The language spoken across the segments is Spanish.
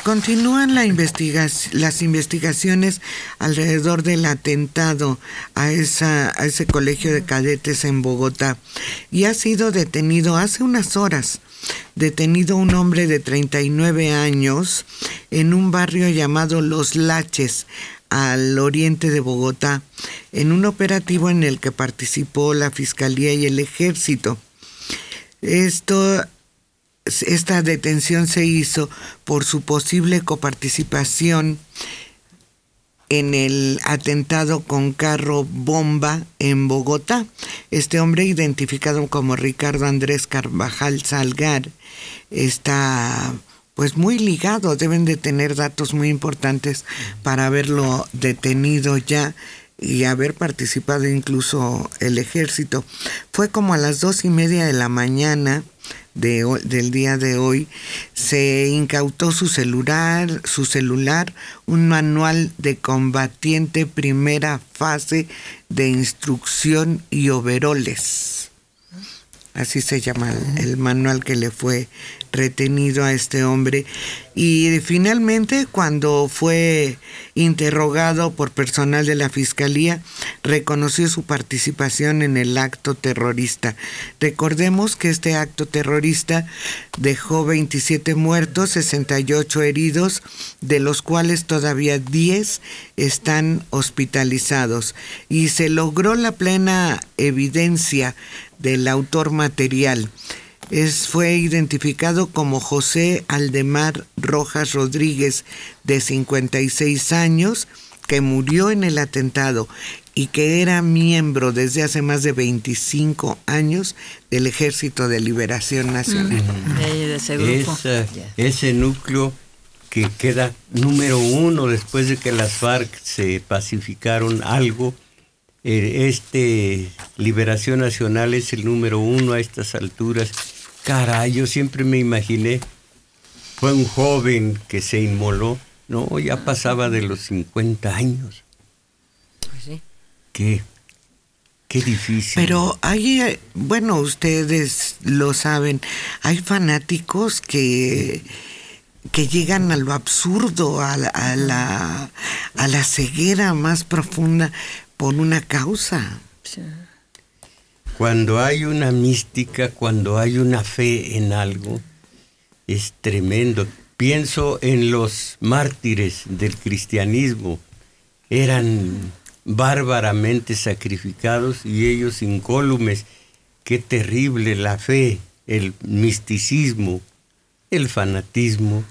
continúan las investigaciones alrededor del atentado a ese colegio de cadetes en Bogotá, y ha sido detenido hace unas horas. Detenido un hombre de 39 años en un barrio llamado Los Laches, al oriente de Bogotá, en un operativo en el que participó la Fiscalía y el Ejército. Esta detención se hizo por su posible coparticipación en el atentado con carro bomba en Bogotá. Este hombre, identificado como Ricardo Andrés Carvajal Salgar, está pues muy ligado. Deben de tener datos muy importantes para haberlo detenido ya y haber participado incluso el Ejército. Fue como a las 2:30 de la mañana del día de hoy. Se incautó su celular, un manual de combatiente primera fase de instrucción y overoles. Así se llama el manual que le fue retenido a este hombre. Y finalmente, cuando fue interrogado por personal de la Fiscalía, reconoció su participación en el acto terrorista. Recordemos que este acto terrorista dejó 27 muertos, 68 heridos, de los cuales todavía 10 están hospitalizados. Y se logró la plena evidencia del autor material. Fue identificado como José Aldemar Rojas Rodríguez, de 56 años, que murió en el atentado y que era miembro desde hace más de 25 años del Ejército de Liberación Nacional. De ese grupo. Ese núcleo que queda número 1 después de que las FARC se pacificaron algo. Liberación Nacional es el número 1 a estas alturas. Caray, yo siempre me imaginé, fue un joven que se inmoló, no, ya pasaba de los 50 años. Pues sí. Qué difícil. Pero hay, bueno, ustedes lo saben, hay fanáticos que llegan a lo absurdo, a la ceguera más profunda por una causa. Sí. Cuando hay una mística, cuando hay una fe en algo, es tremendo. Pienso en los mártires del cristianismo. Eran bárbaramente sacrificados y ellos incólumes. Qué terrible la fe, el misticismo, el fanatismo,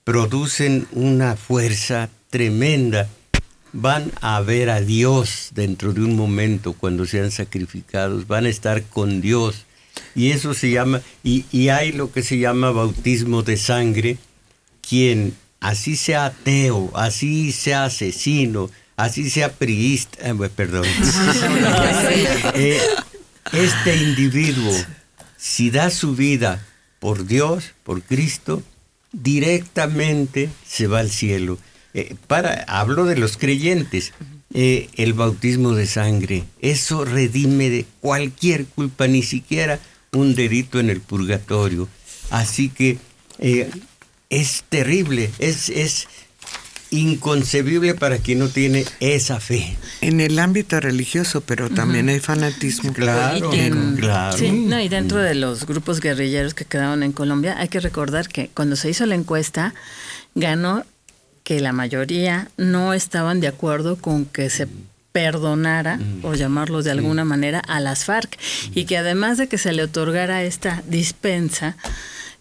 producen una fuerza tremenda. Van a ver a Dios dentro de un momento cuando sean sacrificados, van a estar con Dios. Y eso se llama, y hay lo que se llama bautismo de sangre. Quien así sea ateo, así sea asesino, así sea priista, este individuo, si da su vida por Dios, por Cristo, directamente se va al cielo. Hablo de los creyentes, el bautismo de sangre, eso redime de cualquier culpa, ni siquiera un dedito en el purgatorio. Así que es terrible, es inconcebible para quien no tiene esa fe. En el ámbito religioso, pero también hay fanatismo. Claro, claro. Sí, no, y dentro de los grupos guerrilleros que quedaron en Colombia, hay que recordar que cuando se hizo la encuesta, ganó que la mayoría no estaban de acuerdo con que se perdonara, por llamarlo de alguna manera, a las FARC, y que además de que se le otorgara esta dispensa,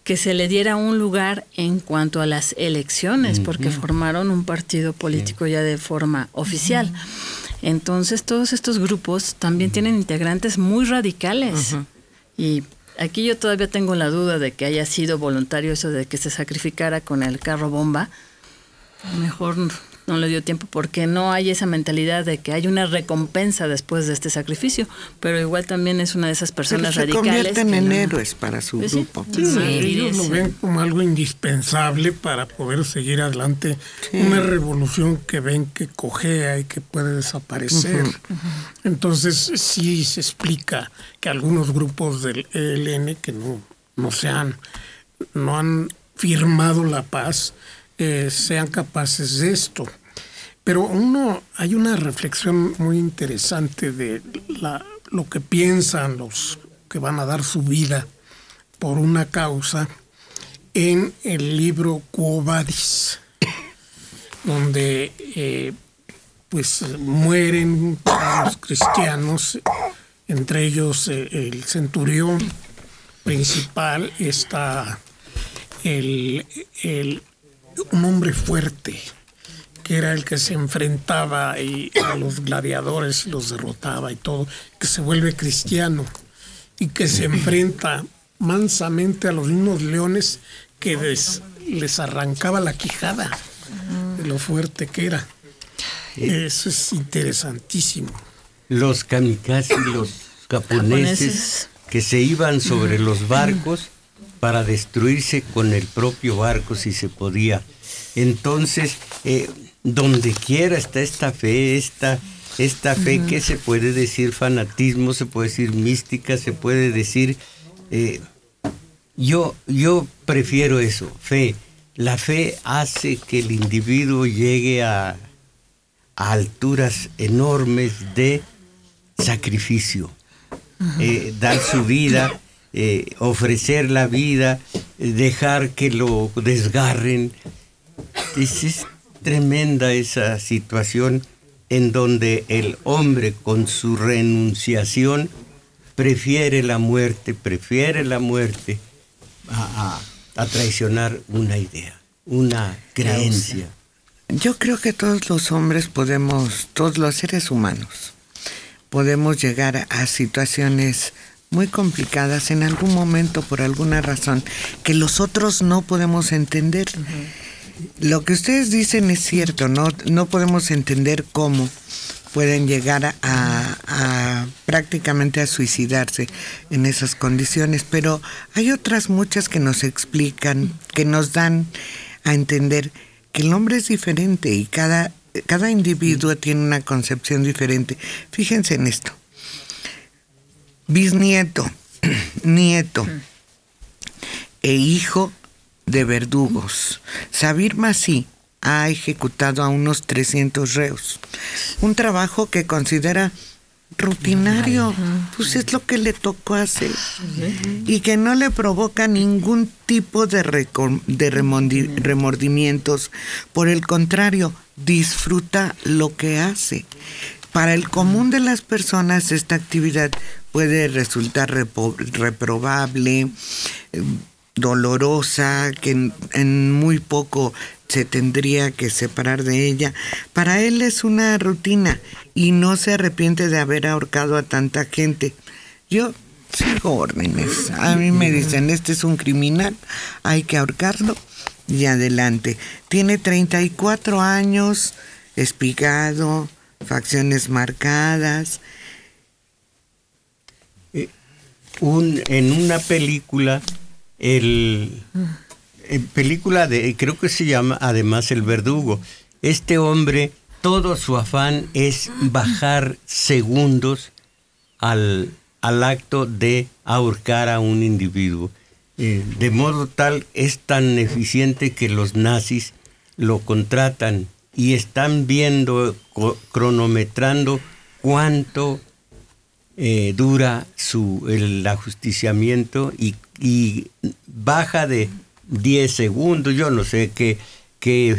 que se le diera un lugar en cuanto a las elecciones, porque formaron un partido político ya de forma oficial. Entonces, todos estos grupos también tienen integrantes muy radicales. Y aquí yo todavía tengo la duda de que haya sido voluntario eso de que se sacrificara con el carro bomba. Mejor no le dio tiempo porque no hay esa mentalidad de que hay una recompensa después de este sacrificio, pero igual también es una de esas personas radicales. Se convierten en héroes para su grupo. Sí, ellos lo ven como algo indispensable para poder seguir adelante una revolución que ven que cojea y que puede desaparecer. Entonces sí se explica que algunos grupos del ELN que no han firmado la paz, sean capaces de esto. Pero hay una reflexión muy interesante de lo que piensan los que van a dar su vida por una causa en el libro Quo Vadis, donde pues mueren los cristianos, entre ellos el centurión principal, está un hombre fuerte, que era el que se enfrentaba a los gladiadores y los derrotaba y todo, que se vuelve cristiano y que se enfrenta mansamente a los mismos leones que les arrancaba la quijada de lo fuerte que era. Eso es interesantísimo. Los kamikaze, los japoneses que se iban sobre los barcos para destruirse con el propio barco si se podía. Entonces, donde quiera está esta fe, esta fe que se puede decir fanatismo, se puede decir mística, se puede decir... Yo prefiero eso, fe. La fe hace que el individuo llegue a alturas enormes de sacrificio. Dar su vida, ofrecer la vida, dejar que lo desgarren. Es tremenda esa situación en donde el hombre con su renunciación prefiere la muerte a traicionar una idea, una creencia. Yo creo que todos los hombres todos los seres humanos, podemos llegar a situaciones muy complicadas en algún momento por alguna razón que los otros no podemos entender. Lo que ustedes dicen es cierto, no podemos entender cómo pueden llegar a prácticamente a suicidarse en esas condiciones, pero hay otras muchas que nos explican, que nos dan a entender que el hombre es diferente y cada individuo tiene una concepción diferente. Fíjense en esto. Bisnieto, nieto e hijo de verdugos. Sabir Masí ha ejecutado a unos 300 reos. Un trabajo que considera rutinario, pues es lo que le tocó hacer y que no le provoca ningún tipo de remordimientos. Por el contrario, disfruta lo que hace. Para el común de las personas esta actividad puede resultar reprobable, dolorosa, que en muy poco se tendría que separar de ella. Para él es una rutina y no se arrepiente de haber ahorcado a tanta gente. Yo sigo órdenes. A mí me dicen, este es un criminal, hay que ahorcarlo y adelante. Tiene 34 años, espigado, facciones marcadas. En una película, creo que se llama además El Verdugo, este hombre, todo su afán es bajar segundos al acto de ahorcar a un individuo. De modo tal, es tan eficiente que los nazis lo contratan y están viendo, cronometrando cuánto dura el ajusticiamiento y baja de 10 segundos, yo no sé qué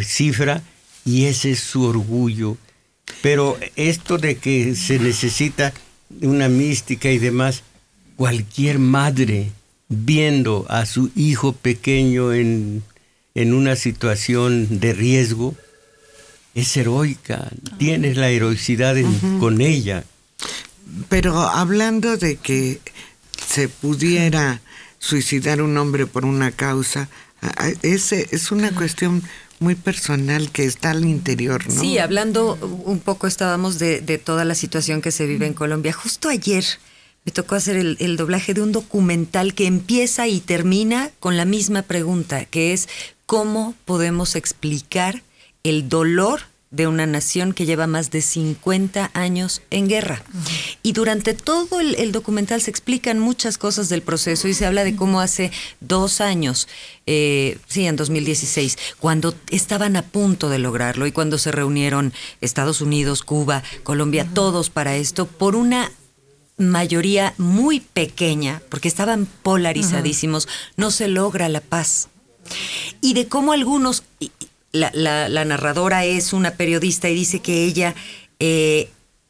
cifra, y ese es su orgullo. Pero esto de que se necesita una mística y demás, cualquier madre viendo a su hijo pequeño en una situación de riesgo es heroica, tienes la heroicidad con ella. Pero hablando de que se pudiera suicidar un hombre por una causa, es una cuestión muy personal que está al interior, ¿no? Sí, hablando un poco estábamos de toda la situación que se vive en Colombia. Justo ayer me tocó hacer el doblaje de un documental que empieza y termina con la misma pregunta, que es ¿cómo podemos explicar el dolor de una nación que lleva más de 50 años en guerra. Y durante todo el documental se explican muchas cosas del proceso y se habla de cómo hace 2 años, en 2016, cuando estaban a punto de lograrlo y cuando se reunieron Estados Unidos, Cuba, Colombia, todos para esto, por una mayoría muy pequeña, porque estaban polarizadísimos, no se logra la paz. Y de cómo algunos... La narradora es una periodista y dice que ella,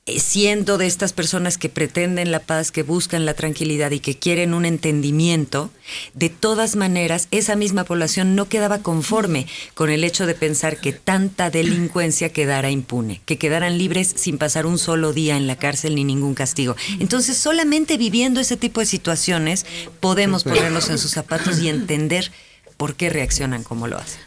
siendo de estas personas que pretenden la paz, que buscan la tranquilidad y que quieren un entendimiento, de todas maneras esa misma población no quedaba conforme con el hecho de pensar que tanta delincuencia quedara impune, que quedaran libres sin pasar un solo día en la cárcel ni ningún castigo. Entonces, solamente viviendo ese tipo de situaciones podemos ponernos en sus zapatos y entender por qué reaccionan como lo hacen.